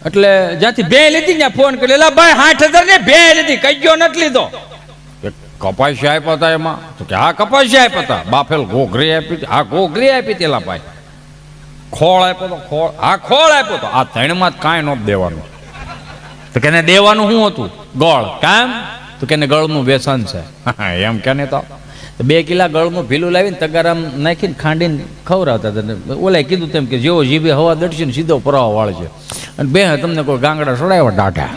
એટલે જ્યાંથી બે લીધી ત્યાં ફોન કર્યો, એલા ભાઈ 60,000 ને બે લીધી, કઈ ગયો નથી લીધો. કપાસી આપ્યા હતા એમાં, તો કે હા કપાસી આપ્યા હતા. બાફેલ ઘોઘરી આપી, આ ઘોઘરી આપી તેલા ભાઈ. ખોળ આપ્યો તો, ખોળ, હા ખોળ આપ્યો તો. આ ત્રણમાં જ કાંઈ નહોતું દેવાનું. તો કેને દેવાનું શું હતું? ગળ. કામ તો કેને ગળનું વ્યસન છે એમ કેને. તો 2 કિલા ગળનું ભીલું લાવીને તગારામ નાખીને ખાંડીને ખવડાવતા હતા. ઓલાએ કીધું તેમ કે જેવો જીભે હવા દડશે ને સીધો પરાવા વાળશે. અને બે તમને કોઈ ગાંગડા સડાવ્યા ડાઢા,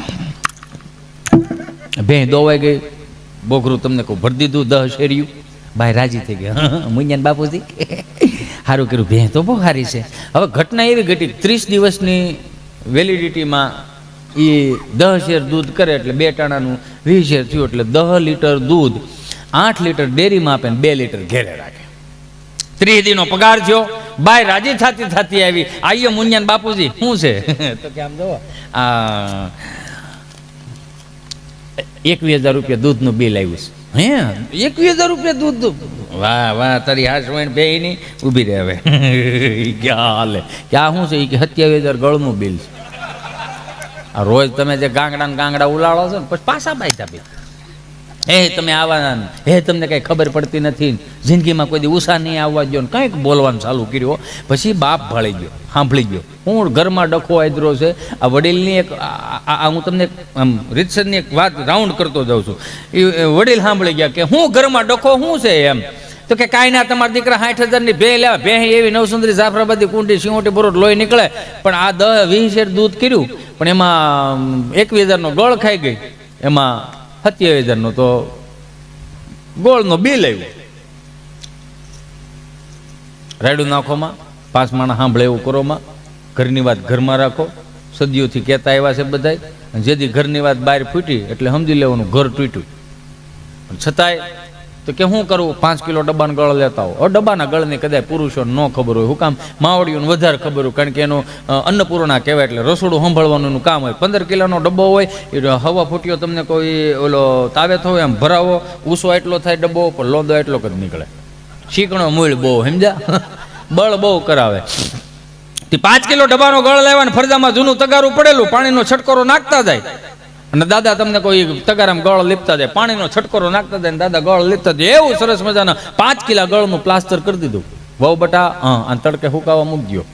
બે દોવાઈ ગઈ, બોઘરું તમને કોઈ ભરી દીધું 10 શેરિયું. ભાઈ રાજી થઈ ગયા, મુંજાન બાપુજી સારું કર્યું, ભેં તો બહુ સારી છે. હવે ઘટના એવી ઘટી, 30 દિવસની વેલિડિટીમાં એ 10 શેર દૂધ કરે એટલે 2 ટાણાનું 20 શેર થયું, એટલે 10 લીટર દૂધ 8 લીટર ડેરીમાં આપે ને 2 લીટર ઘેરે રાખે. 30 દીનો પગાર થયો. બાય રાજી થતી આવી, આઈએ મુંજાન બાપુજી શું છે? તો કે આમ જો આ 21,000 રૂપિયા દૂધનું બિલ આવ્યું છે. હે 21,000 રૂપિયા દૂધ? વાહ વાહ, તારી હાશ વણ બે ની ઊભી રહે. હવે ક્યાં હાલે, ક્યાં શું છે? એ કે 27,000 ગળનું બિલ છે. આ રોજ તમે જે ગાંગડા ઉલાળો છો ને પછી પાછા બાઈતા બી, હે તમે આવવાના, હે તમને કઈ ખબર પડતી નથી, જિંદગીમાં કોઈ દી ઉષા નહીં આવવા દો ને કંઈક બોલવાનું ચાલુ કર્યો. પછી બાપ ભળી ગયો, સાંભળી ગયો. હું ઘરમાં ડખો આદરો છે. આ વડીલની એક હું તમને આમ રીતસરની એક વાત રાઉન્ડ કરતો જાઉં છું. એ વડીલ સાંભળી ગયા કે હું ઘરમાં ડખો શું છે એમ. તો કે કાંઈ ના, તમારા દીકરા 60,000 ની ભે લેવા, ભે એવી નવસુંદરી જાફરાબાદી કુંડી સિંહોટી બરોડ લોહી નીકળે, પણ આ 10-20 શેર દૂધ કર્યું, પણ એમાં 21,000 નો ગળ ખાઈ ગઈ, એમાં 27,000 નો તો ગોળનો બિલ આવ્યું. રાયડું નાખોમાં, 5 માણસ સાંભળે એવું કરોમાં, ઘરની વાત ઘરમાં રાખો. સદીઓથી કહેતા આવ્યા છે બધાય. જેથી ઘરની વાત બહાર ફૂટી એટલે સમજી લેવાનું ઘર તૂટ્યું. છતાંય તો કે શું કરવું, 5 કિલો ડબ્બાના ગળ લેતા હો. ડબ્બાના ગળને કદાચ પુરુષોને ન ખબર હોય, હું કામ માવડીઓને વધારે ખબર હોય, કારણ કે એનું અન્નપૂર્ણા કહેવાય એટલે રસોડું સંભાળવાનું કામ હોય. 15 કિલોનો ડબ્બો હોય, એ હવા ફૂટ્યો તમને કોઈ ઓલો તાવે થયો એમ ભરાવો, ઊંસો એટલો થાય ડબ્બો, પણ લોંદો એટલો જ નીકળે. શીકણો મૂળ બહુ, સમજ્યા? બળ બહુ કરાવે. 5 કિલો ડબ્બાનો ગળ લેવા ને ફરજામાં જૂનું તગારું પડેલું, પાણીનો છટકારો નાખતા જાય. અને દાદા તમને કોઈ તગારામાં ગળ લીપતા જાય, પાણીનો છટકારો નાખતા જાય, દાદા ગળ લીપતા જાય. એવું સરસ મજાના 5 કિલા ગળનું પ્લાસ્ટર કરી દીધું. વહુ બટા અને તડકે હુકાવા મૂકી દો.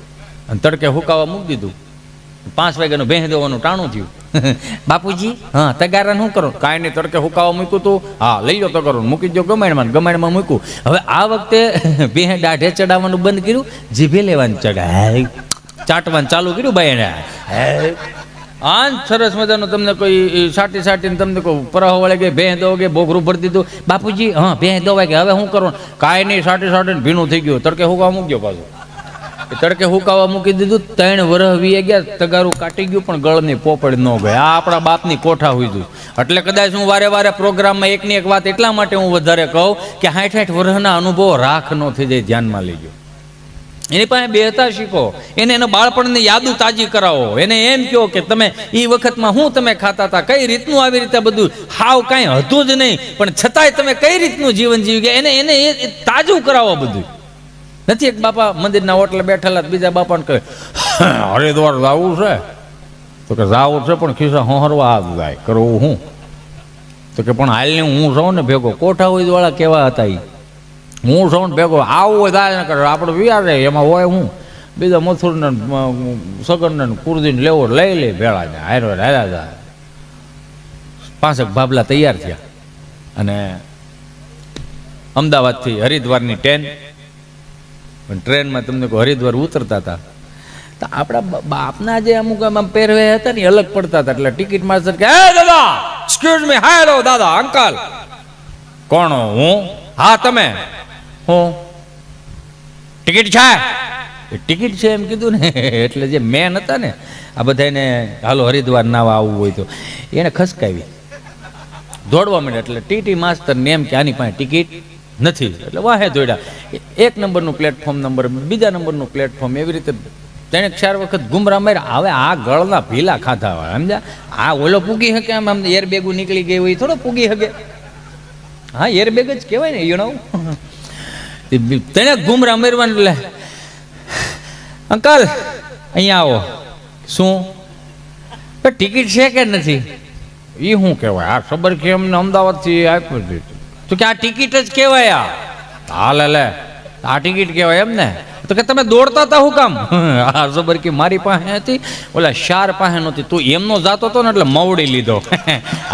અને તડકે હુકાવા મૂકી દીધું. 5 વાગ્યાનું ભેંસ દેવાનું ટાણું થયું. બાપુજી હા તગારા શું કરો? કાંઈ નહીં, તડકે હુકાવા મૂક્યું તું, હા લઈ લો તગારો, મૂકી દો ગમાણમાં મૂક્યું. હવે આ વખતે ભેંસ દાઢે ચડાવવાનું બંધ કર્યું, જીભે લેવાનું ચડાય, ચાટવાનું ચાલુ કર્યું ભાઈ એને. આન સરસ મજાનું તમને કોઈ સાટીને તમને કોઈ પરાહો વળે કે ભેં દો કે બોઘરું ભરી દીધું. બાપુજી હા ભેં દોવાય કે હવે શું કરવાનું? કાંઈ નહીં, સાટીને ભીનું થઈ ગયું, તડકે હુકાવા મૂક્યો પાછું. તડકે હુકાવા મૂકી દીધું. 3 વર્ષ વી ગયા, તગારું કાટી ગયું, પણ ગળની પોપડ ન ગઈ. આ આપણા બાપની કોઠા હોય. એટલે કદાચ હું વારે પ્રોગ્રામમાં એકની એક વાત એટલા માટે હું વધારે કહું કે 60 વર્ષના અનુભવો રાખ ન થઈ જાય, ધ્યાનમાં લેજો. એની પાસે બેહતા શીખો, એને એના બાળપણની યાદો તાજી કરાવો. એને એમ કહો કે તમે એ વખતમાં હું તમે ખાતા હતા, કઈ રીતનું આવી રીતે બધું હાવ કાંઈ હતું જ નહીં, પણ છતાંય તમે કઈ રીતનું જીવન જીવી ગયા, એને એ તાજું કરાવો બધું. નથી એક બાપા મંદિરના હોટલે બેઠેલા, બીજા બાપાને કહે હરિદ્વાર જાવું છે? તો કે જાવું છે, પણ ખિસ્સા હોહરવા હાથ જાય, કરવું હું? તો કે પણ હાલને હું સૌ ને ભેગો, કોઠા હોય વાળા કેવા હતા એ, હું સૌ ભેગો આવું હોય થાય ને કરે, આપણે વિચારે એમાં હોય હું બીજા મથુરને સગનને કુરદીને લેવો લઈ લે ભેળા ને હાર્યા જાય. 5 ભાભલા તૈયાર થયા અને અમદાવાદથી હરિદ્વારની ટ્રેનમાં તમને હરિદ્વાર ઉતરતા હતા. તો આપણા બાપના જે અમુક આમ પહેરવે હતા ને અલગ પડતા હતા. એટલે ટિકિટ માસ્ટર કે હે દાદા, એક્સક્યુઝ મી, હેલો દાદા, અંકલ. કોણ? હું. હા તમે? હું ટિકિટ છે? ટિકિટ છે એમ કીધું ને. એટલે જે મેન હતા ને આ બધાને હાલો હરિદ્વાર નાવા આવવું હોય તો એને ખસકાવી દોડવા માંડ્યા. એટલે ટીટી માસ્તરને એમ કે આની પાસે ટિકિટ નથી, એટલે વાહે દોડ્યા. 1 નંબરનું પ્લેટફોર્મ, નંબર 2 નંબરનું પ્લેટફોર્મ, એવી રીતે 3-4 વખત ગુમરા માર્યા. હવે આ ગળના ભીલા ખાધા હોય, સમજ્યા? આ ઓલો પૂગી શકે આમ એરબેગું નીકળી ગઈ હોય, થોડો પૂગી શકે. હા એરબેગ જ કહેવાય ને, યુ નો. તેને ગુમરા મારવાનું. એટલે અંકલ અહીંયા આવો. શું? તો ટિકિટ છે કે નથી? એ શું કહેવાય? આ ખબર કે અમને અમદાવાદથી આપ્યું હતું તો કે આ ટિકિટ જ કહેવાય. હાલે લે આ ટિકિટ કહેવાય એમ ને? તો કે તમે દોડતા હતા હું કામ? આ ખબર કે મારી પાસે હતી, ઓલા શાર પાસે નહોતી, તું એમનો જાતો હતો ને એટલે મવડી લીધો.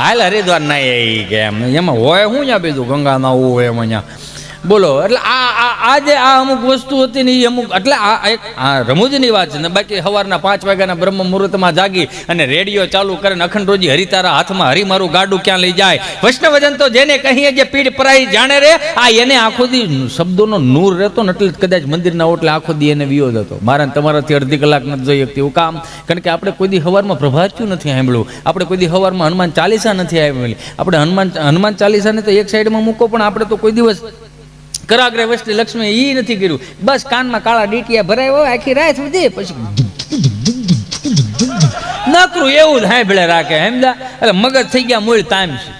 હાલ હરિદ્વાર ના એ કે એમ એમાં હોય હું ત્યાં બીજું ગંગા ના હોય એમ અહીંયા બોલો. એટલે આ જે આ અમુક વસ્તુ હતી ને એ અમુક, એટલે આ એક રમૂજની વાત છે ને. બાકી સવારના 5 વાગ્યાના બ્રહ્મ મુહૂર્તમાં જાગી અને રેડિયો ચાલુ કરીને અખંડ રોજી હરિતારા હાથમાં, હરી મારું ગાડું ક્યાં લઈ જાય. વૈષ્ણવજન તો જેને કહીએ જે પીડ પરાઈ જાણે રે, આ એને આખો દી શબ્દોનો નૂર રહેતો ને એટલે કદાચ મંદિરના ઓટલે આખો દી એને વિયો જતો. મારા તમારાથી અડધી કલાક નથી જઈ શકતી એવું કામ. કારણ કે આપણે કોઈ દી સવારમાં પ્રભાત્યું નથી સાંભળ્યું, આપણે કોઈ દી સવારમાં હનુમાન ચાલીસા નથી સાંભળી. આપણે હનુમાન ચાલીસાને તો એક સાઈડમાં મૂકો, પણ આપણે તો કોઈ દિવસ કરાગ્રે વસ્તી લક્ષ્મી ઈ નથી કર્યું. બસ કાનમાં કાળા ડીટીયા ભરાયો આખી રાત સુધી, પછી નકરું એવું જ હાંભળે રાખે સમજા. એટલે મગજ થઈ ગયા મૂળ તામ છે.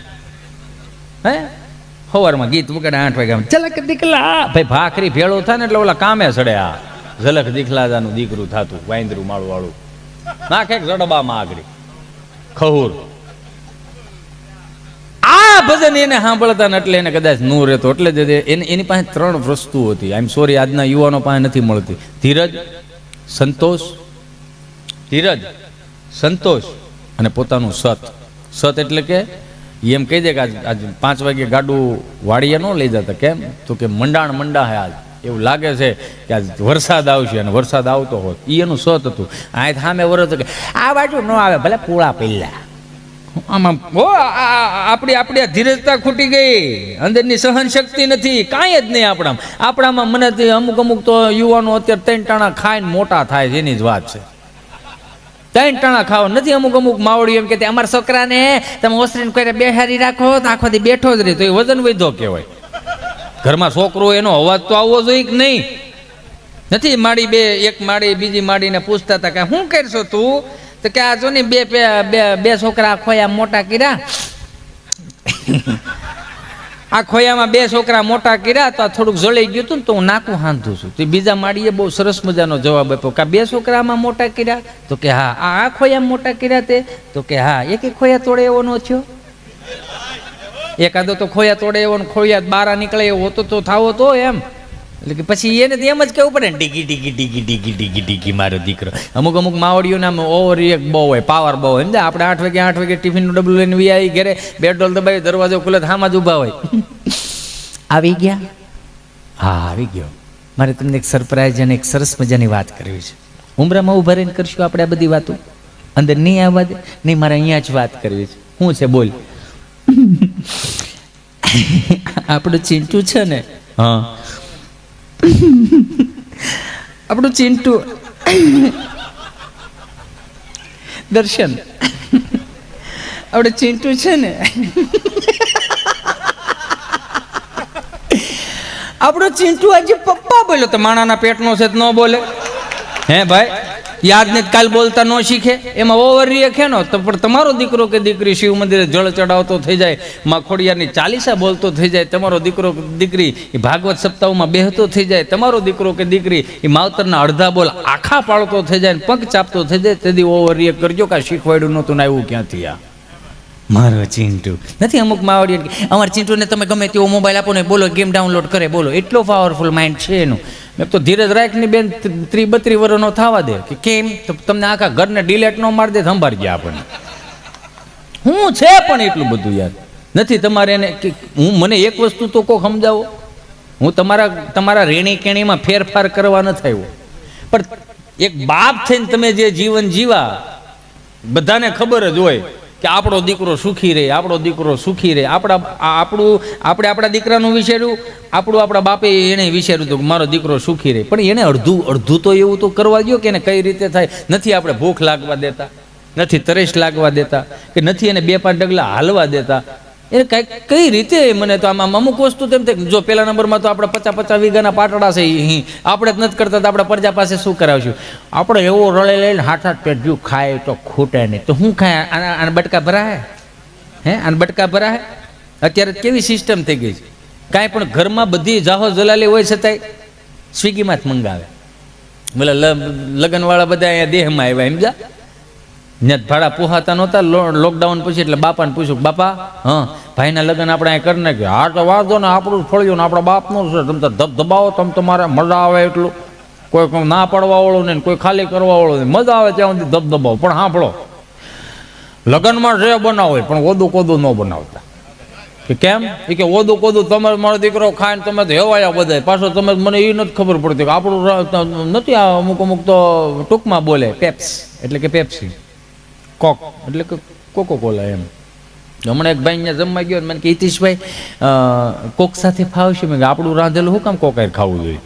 હે સવારમાં ગીત વગેરે 8 વાગ્યા ઝલક દીકલા ભાઈ ભાખરી ભેળો થાય ને એટલે ઓલા કામે સડે. આ ઝલક દીખલાજાનું દીકરું થાતું વાંદરું માળું વાળું નાખે જડબામાં આગળ ખહુર. આ ભજન એને સાંભળતા ને એટલે એને કદાચ નૂર રહેતો. એટલે જ એની પાસે 3 વસ્તુ હતી. આઈ એમ સોરી, આજના યુવાનો પાસે નથી મળતી. ધીરજ, સંતોષ અને પોતાનું સત. સત એટલે કે એમ કહી દે કે આજ 5 વાગે ગાડું વાડીએ ન લઈ જતા. કેમ? તો કે મંડા હે આજ, એવું લાગે છે કે આજ વરસાદ આવશે, અને વરસાદ આવતો હોત. એ એનું સત હતું. આ સામે વરસ કે આ બાજુ ન આવે ભલે પૂળા પહેલા. આમાં આપણી ધીરજતા ખૂટી ગઈ, અંદરની સહન શક્તિ નથી, કાંઈ જ નહીં આપણામાં. મને અમુક તો યુવાનો અત્યારે 3 ટાણા ખાઈને મોટા થાય છે એની જ વાત છે. 3 ટાણા ખાવા નથી. અમુક માવડી એમ કે અમારા છોકરાને તમે ઓસરીને કોઈ બેહારી રાખો તો આખો દી બેઠો જ રહે, તો એ વજન વધ્યો કહેવાય. ઘરમાં છોકરો એનો અવાજ તો આવવો જોઈએ કે નહીં? નથી માડી એક માડી બીજી માડીને પૂછતા હતા કે શું કરશો તું? તો કે આ જો ને બે છોકરા ખોયા મોટા કર્યા, આ ખોયામાં 2 છોકરા મોટા કર્યા તો થોડુંક જળી ગયું હતું ને તો હું નાકું હાંધું છું. તો બીજા માળીએ બહુ સરસ મજાનો જવાબ આપ્યો કે 2 છોકરામાં મોટા કર્યા? તો કે હા. આ ખોયામાં મોટા કર્યા તે? તો કે હા. એક ખોયા તોડે એવો નો થયો? એકાદો તો ખોયા તોડે એવો ને ખોયા બારા નીકળે એવો તો થાવો તો એમ. એટલે કે પછી એને એમ જ કહેવું પડે ને ડીગી મારો દીકરો. અમુક માવડીઓને આમ ઓવર રિએક્ટ બહુ હોય, પાવર બહુ હોય. આપણે 8 વાગે ટિફિનનું ડબલું લઈને વી ઘરે બેડોલ દબાવી દરવાજો ખુલે હામાં જ ઊભા હોય. આવી ગયા? હા આવી ગયો. મારે તમને એક સરપ્રાઈઝ અને એક સરસ મજાની વાત કરવી છે. ઉમરામાં ઊભા રહીને કરશું આપણે આ બધી વાતો? અંદર નહીં આવવા દે? નહીં, મારે અહીંયા જ વાત કરવી છે. શું છે બોલ? આપણું ચિંટુ છે ને, હા આપણું ચિંટુ દર્શન, આપણું ચિંટુ છે ને, આપણો ચિંટુ આજે પપ્પા બોલ્યો તો માણાના પેટનો છે ન બોલે? હે ભાઈ, યાદ ને કાલ બોલતા ન શીખે, એમાં ઓવર રિએક્ટ નો. તો પણ તમારો દીકરો કે દીકરી શિવ મંદિરે જળ ચડાવતો થઈ જાય, માં ખોડિયારની ચાલીસા બોલતો થઈ જાય, તમારો દીકરો કે દીકરી એ ભાગવત સપ્તાહમાં બેહતો થઈ જાય, તમારો દીકરો કે દીકરી એ માવતરના અડધા બોલ આખા પાડતો થઈ જાય, પગ ચાપતો થઈ જાય, તેથી ઓવર રિએક્ટ કરજો કે શીખવાડ્યું નહોતું ને આવ્યું ક્યાંથી આ મારો ચિંટુ નથી. અમુક માવડી અમારા ચિંટુને તમે ગમે તેવો મોબાઈલ આપો ને બોલો ગેમ ડાઉનલોડ કરે, બોલો એટલો પાવરફુલ માઇન્ડ છે એનું. મેં તો ધીરજ રાખની બેન 30-32 વર્ષનો થવા દે કે કેમ? તો તમને આખા ઘરને ડિલેટ ન મારી દે, સંભાળી ગયા આપણને. હું છે પણ એટલું બધું યાર નથી તમારે એને. મને એક વસ્તુ તો કોક સમજાવો. હું તમારા રેણી કેણીમાં ફેરફાર કરવા ન થયો, પણ એક બાપ થઈને તમે જે જીવન જીવા બધાને ખબર જ હોય કે આપણો દીકરો સુખી રહે, આપણો દીકરો સુખી રહે. આપણે આપણા દીકરાનું વિચાર્યું, આપણા બાપે એને વિચાર્યું હતું કે મારો દીકરો સુખી રહે, પણ એને અડધું તો એવું તો કરવા દો કે એને કઈ રીતે થાય. નથી આપણે ભૂખ લાગવા દેતા, નથી તરસ લાગવા દેતા, કે નથી એને 2-5 ડગલા હાલવા દેતા. એ કઈ રીતે? મને તો આમાં અમુક વસ્તુ તેમ થાય. જો પહેલા નંબરમાં તો આપણે 50-50 વીઘાના પાટડા છે, આપણે જ નથી કરતા તો આપણે પ્રજા પાસે શું કરાવશું? આપણે એવો રળે લઈને હાથ પેઢ્યું ખાય તો ખૂટે નહીં. તો શું ખાય? આને બટકા ભરાય? હે આને બટકા ભરાય? અત્યારે કેવી સિસ્ટમ થઈ ગઈ છે, કાંઈ પણ ઘરમાં બધી જાહો જલાલી હોય છતાંય સ્વિગીમાં જ મંગાવે. બોલે લગ્નવાળા બધા અહીંયા દેહમાં આવ્યા સમજા. ને ભાડા પોહાતા નહોતા લોકડાઉન પછી, એટલે બાપાને પૂછ્યું, બાપા હા ભાઈના લગ્ન આપણે અહીં કરી નાખ્યું. હા તો વાંધો ને, આપણું જ ફળ્યું ને આપણા બાપનું છે, તમે તો ધબધબાવો, તમે તમારે મજા આવે એટલું, કોઈ ના પાડવા વાળું નહીં, કોઈ ખાલી કરવા વાળું નહીં, મજા આવે ત્યાં સુધી ધબધબાવો. પણ સાંભળો, લગ્નમાં જે બનાવો હોય પણ ઓદું કોદું ન બનાવતા. કે કેમ? એ કે ઓદું કોદું તમે મારો દીકરો ખાય ને તમે તો હેવાયા બધા. પાછો તમે મને એ નથી ખબર પડતી કે આપણું નથી. આ અમુક તો ટૂંકમાં બોલે પેપ્સ એટલે કે પેપ્સી, કોક એટલે કે કોકો કોલા એમ. હમણાં એક ભાઈ અહીંયા જમવા ગયો, મને કે હિતેશભાઈ કોક સાથે ફાવશે. મેં આપણું રાંધેલું શું કામ કોકાઈ ખાવું જોઈએ?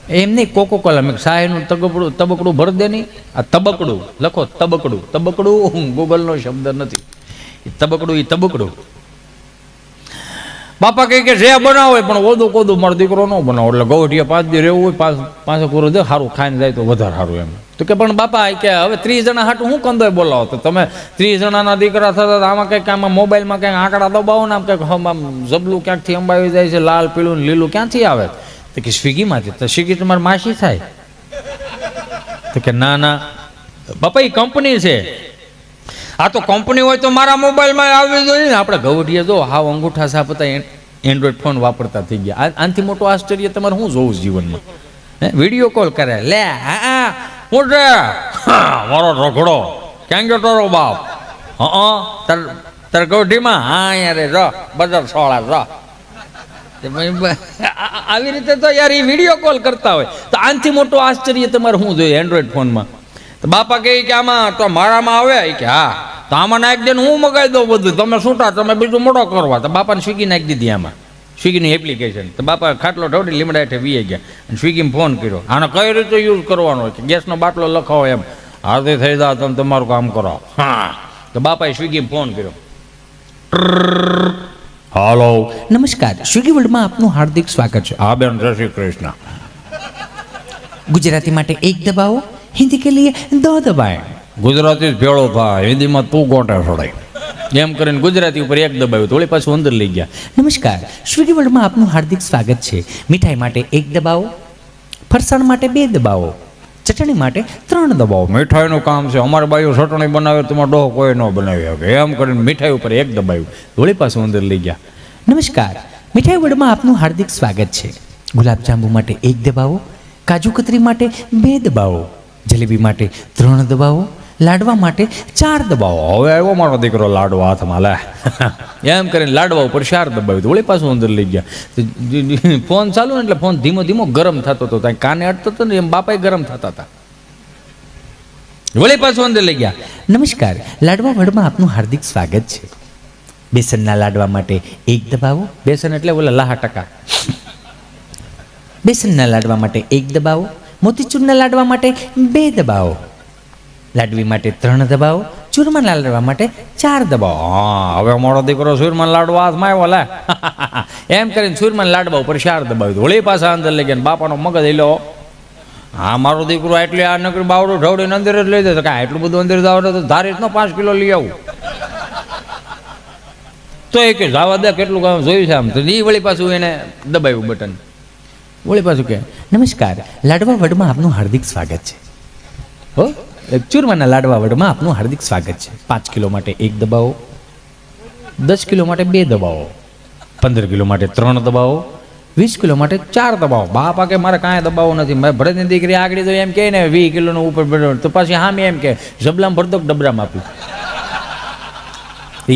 એમ નહીં, કોકો કોલા. મેં શાહીનું તબકડું ભર દે નહીં. આ તબકડું લખો, તબકડું. તબકડું ગૂગલનો શબ્દ નથી. તબકડું એ તબકડું. બાપા કહે કે જે બનાવો હોય પણ ઓદું કોદું મારો દીકરો ન બનાવો. એટલે ગૌઠિયા 5 દી રહેવું હોય, પાંચે પૂરું દે, સારું ખાઈને જાય તો વધારે સારું એમ. તો કે પણ બાપા કે હવે 30 જણા હાટું હું કંદોય બોલાવો? તો તમે 30 જણાના દીકરા થતા આમાં કંઈક આમાં મોબાઈલમાં કંઈક આંકડા દબાવો ને આમ કંઈક આમ જબલું ક્યાંકથી અંબાવી જાય છે, લાલ પીળું ને લીલું ક્યાંથી આવે? તો કે સ્વિગીમાંથી. તો સ્વિગી તમારી માસી થાય? તો કે ના ના બાપા એ કંપની છે. આ તો કંપની હોય તો મારા મોબાઈલમાં આવી જોઈએ ને. આપણે ગવઢિયા જો હાવ અંગૂઠા સાફ હતા, એન્ડ્રોઈડ ફોન વાપરતા થઈ ગયા. આનાથી મોટું આશ્ચર્ય તમારે શું જોવું જીવનમાં? વિડીયો કોલ કરે, લે હા હું છે મારો રખડો, ક્યાં ગયો તારો બાપ? તાર ગવઢીમાં? હા યાર ર બજાર સોળા ર. આવી રીતે તો યાર એ વિડીયો કોલ કરતા હોય. તો આનાથી મોટું આશ્ચર્ય તમારે શું જોઈએ એન્ડ્રોઈડ ફોનમાં? તો બાપા કહે કે આમાં તો મારામાં આવે કે હા, તો આમાં નાખી દે, હું મગાવી દઉં બધું, તમે છૂટા, તમે બીજું મોટો કરવા. તો બાપાને સ્વિગી નાખી દીધી આમાં, સ્વિગીની એપ્લિકેશન. તો બાપા ખાટલો ઢવડી લીમડા હેઠે વીએ ગયા અને સ્વિગીમાં ફોન કર્યો. આને કઈ રીતે યુઝ કરવાનો હોય? કે ગેસનો બાટલો લખાવો એમ, હાથે થઈ જાવ તમે તમારું કામ કરો. હા, તો બાપાએ સ્વિગીમાં ફોન કર્યો. હાલો, નમસ્કાર, સ્વિગી વર્લ્ડમાં આપનું હાર્દિક સ્વાગત છે. હા બેન, જય શ્રી કૃષ્ણ. ગુજરાતી માટે 1 દબાવો, હિન્દી કે લીએ 2 દબાएं. ગુજરાતી ભેળો થાય, હિન્દીમાં તું ગોટા છોડાય એમ કરીને ગુજરાતી ઉપર 1 દબાવ્યું, થોડી પાછું અંદર લઈ ગયા. નમસ્કાર, સ્વિગી વર્લ્ડમાં આપનું હાર્દિક સ્વાગત છે. મીઠાઈ માટે 1 દબાવો, ફરસાણ માટે 2 દબાવો, ચટણી માટે 3 દબાવો. મીઠાઈનું કામ છે, અમારે બાયું ચટણી બનાવે, તમારો ડોહો કોઈ ન બનાવી શકે એમ કરીને મીઠાઈ ઉપર 1 દબાવ્યું, થોડી પાછું અંદર લઈ ગયા. નમસ્કાર, મીઠાઈ વર્લ્ડમાં આપનું હાર્દિક સ્વાગત છે. ગુલાબજાંબુ માટે 1 દબાવો, કાજુ કતરી માટે 2 દબાવો, જલેબી માટે 3 દબાવો, લાડવા માટે 4 દબાવો. હવે આવ્યો મારો દીકરો લાડવા હાથમાં, લે એમ કરીને લાડવા ઉપર 4 દબાવ્યું, વળી પાછું અંદર લઈ ગયા. ફોન ચાલુ ને એટલે ફોન ધીમો ધીમો ગરમ થતો હતો, ત્યાં કાને અડતો હતો ને એમ બાપાએ ગરમ થતા હતા. વળી પાછું અંદર લઈ ગયા. નમસ્કાર, લાડવા વર્લ્ડમાં આપનું હાર્દિક સ્વાગત છે. બેસનના લાડવા માટે 1 દબાવો, બેસન એટલે ઓલા લાહા ટકા. બેસનના લાડવા માટે 1 દબાવો, મોતીચૂરના લાડવા માટે 2 દબાવો, લાડવી માટે 3 દબાવો, ચૂરમાના લાડવા માટે 4 દબાવો. હા, હવે મારો દીકરો ચૂરમાના લાડવા હાથમાં આવ્યો, લે એમ કરીને ચૂરમાના લાડવા ઉપર 4 દબાવ્યું, વળી પાછા અંદર લઈ ગયા. બાપાનો મગજ લો, હા મારો દીકરો એટલે આ નકરી બાવડું ઢવડીને અંદર જ લઈ દે. કાંઈ એટલું બધું અંદર જાવ તો ધારી જ 5 કિલો લઈ આવું. તો એ કે જવા દે, કેટલું કામ જોયું છે આમ. તો એ વળી પાછું એને દબાવ્યું બટન, વળી પાછું કે નમસ્કાર, લાડવા વર્લ્ડમાં આપનું હાર્દિક સ્વાગત છે. હો, ચૂરમાના લાડવા વર્લ્ડમાં આપનું હાર્દિક સ્વાગત છે. 5 કિલો માટે 1 દબાવો, 10 કિલો માટે 2 દબાવો, 15 કિલો માટે 3 દબાવો, 20 કિલો માટે 4 દબાવો. બાપા કે મારે કાંઈ દબાવો નથી. મેં ભરતની દીકરી આગળ તો એમ કહે ને 20 કિલોનો ઉપર બેઠો, તો પછી હામે એમ કે જબલામ ભરતો ડબરામાં આપ્યું.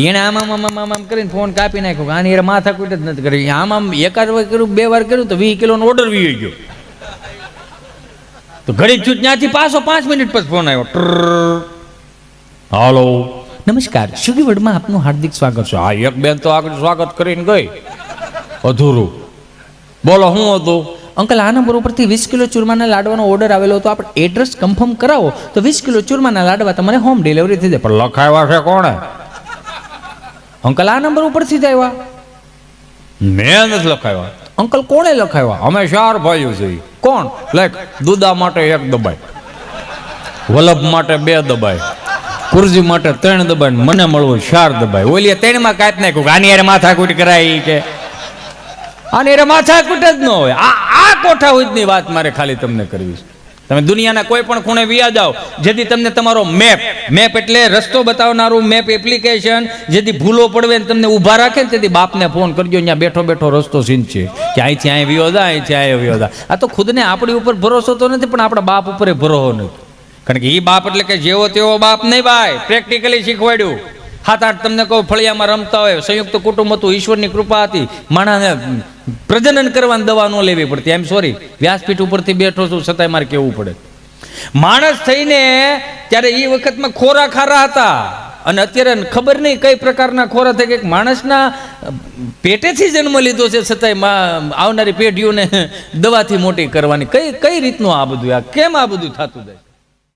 એને આમ કરીને ફોન કાપી નાખ્યો. આની એ માથા કૂટ જ નથી કરી. આમ 1 વાર કર્યું, 2 વાર કર્યું તો 20 કિલોનો ઓર્ડર વી ગયો. તો ઘડી છૂટ ત્યાંથી પાછો 5 મિનિટ પછી ફોન આવ્યો. હાલો, નમસ્કાર, સ્વિગી વર્લ્ડમાં આપનું હાર્દિક સ્વાગત છે. હા, એક બેન તો આગળ સ્વાગત કરીને ગઈ, અધૂરું. બોલો શું હતું? અંકલ, આ નંબર ઉપરથી 20 કિલો ચૂરમાના લાડવાનો ઓર્ડર આવેલો હતો. આપણે એડ્રેસ કન્ફર્મ કરાવો તો 20 કિલો ચૂરમાના લાડવા તમારે હોમ ડિલિવરી થઈ જાય. પણ લખાવ્યા છે કોણે? અંકલ, આ નંબર ઉપરથી જ આવ્યા. મેં નથી લખાવ્યા. અંકલ, કોણે લખાવ્યા? અમે 4 ભાઈઓ છીએ. કોણ? લાઈક દુદા માટે 1 દબાય, વલ્લભ માટે 2 દબાય, કુરજી માટે 3 દબાય, મને મળવું 4 દબાય. ઓલી 3માં કાંઈ નાખ્યું. આની યાર માથાકૂટ કરાય કે આની યાર માથાકૂટ જ ન હોય. આ કોઠા ઉજની વાત મારે ખાલી તમને કરવી છે. તમે દુનિયાના કોઈ પણ ખૂણે વિયા જાઓ, જેથી તમને તમારો મેપ એટલે રસ્તો બતાવનારું મેપ એપ્લિકેશન જેથી ભૂલો પડવે ને તમને ઊભા રાખે ને તેથી બાપને ફોન કરજો, અહીંયા બેઠો બેઠો રસ્તો સીન છે કે અહીંથી અહીં વિયો જા, અહીંથી અહીં વિયો જા. આ તો ખુદને આપણી ઉપર ભરોસો તો નથી, પણ આપણા બાપ ઉપર ભરોસો નથી. કારણ કે એ બાપ એટલે કે જેવો તેવો બાપ નહીં ભાઈ, પ્રેક્ટિકલી શીખવાડ્યું. 7-8 તમને કહું ફળિયામાં રમતા હોય, સંયુક્ત કુટુંબ હતું, ઈશ્વરની કૃપા હતી, માણસને પ્રજનન કરવાની દવા ન લેવી પડતી. એમ સોરી, વ્યાસપીઠ ઉપરથી બેઠો છું છતાંય મારે કહેવું પડે. માણસ થઈને ત્યારે એ વખતમાં ખોરા ખારા હતા, અને અત્યારે ખબર નહીં કઈ પ્રકારના ખોરા થઈ ગયા. માણસના પેટેથી જન્મ લીધો છે છતાંય આવનારી પેઢીઓને દવાથી મોટી કરવાની. કઈ રીતનું આ બધું, આ કેમ આ બધું થતું જાય?